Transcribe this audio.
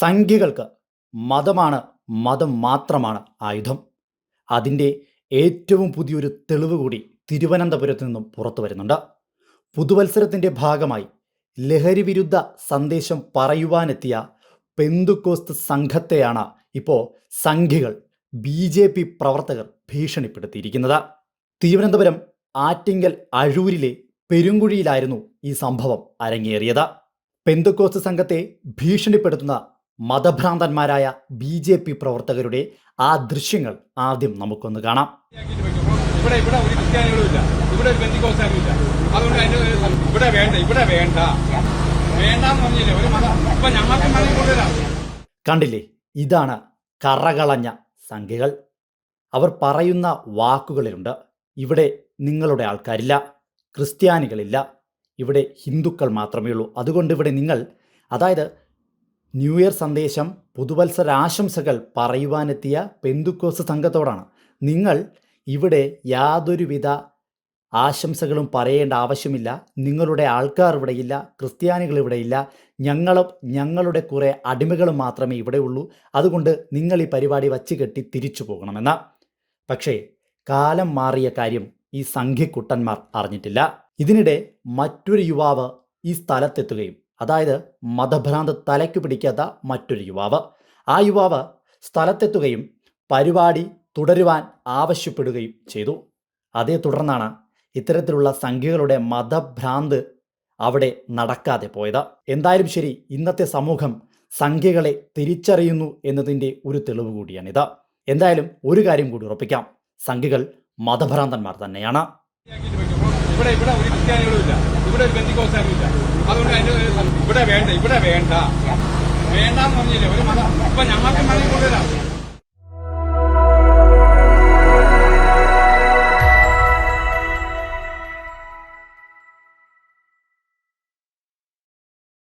സംഖ്യകൾക്ക് മതമാണ്, മതം മാത്രമാണ് ആയുധം. അതിൻ്റെ ഏറ്റവും പുതിയൊരു തെളിവ് കൂടി തിരുവനന്തപുരത്ത് നിന്നും പുറത്തു വരുന്നുണ്ട്. പുതുവത്സരത്തിൻ്റെ ഭാഗമായി ലഹരി വിരുദ്ധ സന്ദേശം പറയുവാനെത്തിയ പെന്തുക്കോസ്ത് സംഘത്തെയാണ് ഇപ്പോൾ സംഘികൾ BJP പ്രവർത്തകർ ഭീഷണിപ്പെടുത്തിയിരിക്കുന്നത്. തിരുവനന്തപുരം ആറ്റിങ്ങൽ അഴൂരിലെ പെരുങ്കുഴിയിലായിരുന്നു ഈ സംഭവം അരങ്ങേറിയത്. പെന്തുക്കോസ്ത് സംഘത്തെ ഭീഷണിപ്പെടുത്തുന്ന മതഭ്രാന്തന്മാരായ BJP പ്രവർത്തകരുടെ ആ ദൃശ്യങ്ങൾ ആദ്യം നമുക്കൊന്ന് കാണാം. ഇവിടെ ഒരു ക്രിസ്ത്യാനികളും ഇല്ല, ഇവിടെ ഒരു ബന്ധുക്കോസ്താനും ഇല്ല. അതുകൊണ്ട് ഇവിടെ വേണ്ട വേണ്ടെന്ന് പറഞ്ഞില്ലേ ഒരു മതം. ഇപ്പൊ ഞങ്ങൾക്ക് മതം കൊണ്ടുവരാം. കണ്ടില്ലേ, ഇതാണ് കറകളഞ്ഞ സംഖ്യകൾ. അവർ പറയുന്ന വാക്കുകളിലുണ്ട്, ഇവിടെ നിങ്ങളുടെ ആൾക്കാരില്ല, ക്രിസ്ത്യാനികളില്ല, ഇവിടെ ഹിന്ദുക്കൾ മാത്രമേ ഉള്ളൂ. അതുകൊണ്ട് ഇവിടെ നിങ്ങൾ, അതായത് ന്യൂ ഇയർ സന്ദേശം, പുതുവത്സരാശംസകൾ പറയുവാനെത്തിയ പെന്തുക്കോസ്ത് സംഘത്തോടാണ്, നിങ്ങൾ ഇവിടെ യാതൊരുവിധ ആശംസകളും പറയേണ്ട ആവശ്യമില്ല, നിങ്ങളുടെ ആൾക്കാർ ഇവിടെയില്ല, ക്രിസ്ത്യാനികൾ ഇവിടെയില്ല, ഞങ്ങളുടെ കുറേ അടിമകളും മാത്രമേ ഇവിടെ ഉള്ളൂ, അതുകൊണ്ട് നിങ്ങൾ ഈ പരിപാടി വച്ച് കെട്ടി തിരിച്ചു പോകണമെന്ന്. പക്ഷേ കാലം മാറിയ കാര്യം ഈ സംഘിക്കുട്ടന്മാർ അറിഞ്ഞിട്ടില്ല. ഇതിനിടെ മറ്റൊരു യുവാവ് ഈ സ്ഥലത്തെത്തുകയും, അതായത് മതഭ്രാന്ത് തലയ്ക്ക് പിടിക്കാത്ത മറ്റൊരു യുവാവ്, ആ യുവാവ് സ്ഥലത്തെത്തുകയും പരിപാടി തുടരുവാൻ ആവശ്യപ്പെടുകയും ചെയ്തു. അതേ തുടർന്നാണ് ഇത്തരത്തിലുള്ള സംഖ്യകളുടെ മതഭ്രാന്ത് അവിടെ നടക്കാതെ പോയത്. എന്തായാലും ശരി, ഇന്നത്തെ സമൂഹം സംഖ്യകളെ തിരിച്ചറിയുന്നു എന്നതിൻ്റെ ഒരു തെളിവ് കൂടിയാണിത്. എന്തായാലും ഒരു കാര്യം കൂടി ഉറപ്പിക്കാം, സംഖ്യകൾ മതഭ്രാന്തന്മാർ തന്നെയാണ്. ഇവിടെ ഒരു ക്രിസ്ത്യാനികളും ഇല്ല, ഇവിടെ ഒരു ബന്ധുക്കോസ്താനും ഇല്ല. അതുകൊണ്ട് ഇവിടെ വേണ്ടെന്ന് പറഞ്ഞില്ലേ ഒരു മതം. ഇപ്പൊ ഞങ്ങൾക്ക് മതം കൊണ്ടുവരാം.